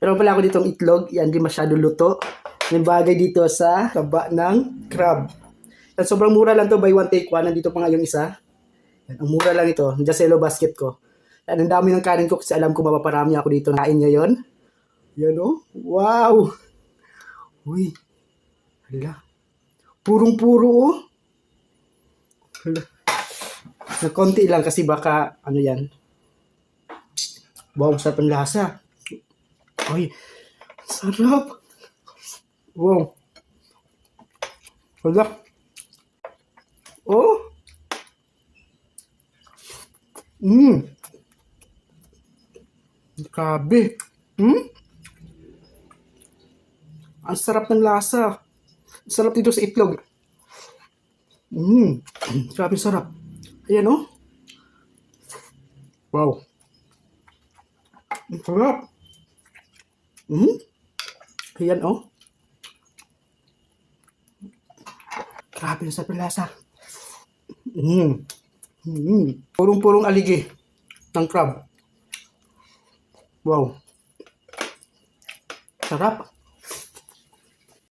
Meron pala ako ditong itlog. Yan, di masyado luto. May bagay dito sa kaba ng crab. Yan, sobrang mura lang to, buy one take one. Nandito pa nga yung isa. Yan, ang mura lang ito. Nandiyan sa yellow basket ko. Yan, ang dami ng kanin ko kasi alam ko mapaparami ako dito. Kain ngayon. Yan o. Wow! Uy. Hala. Purong-puro oh. Hala. Na konti lang kasi baka ano yan. Wow, sarap ang lasa. Uy. Sarap. Wow. Hala. Oh. Grabe. Ang sarap ng lasa. Ang sarap dito sa itlog. Grabe sarap. Ayan oh. Wow. Ang sarap. Ayan oh. Grabe ang sarap ng lasa. Purong-purong aligi ng crab. Wow. Sarap.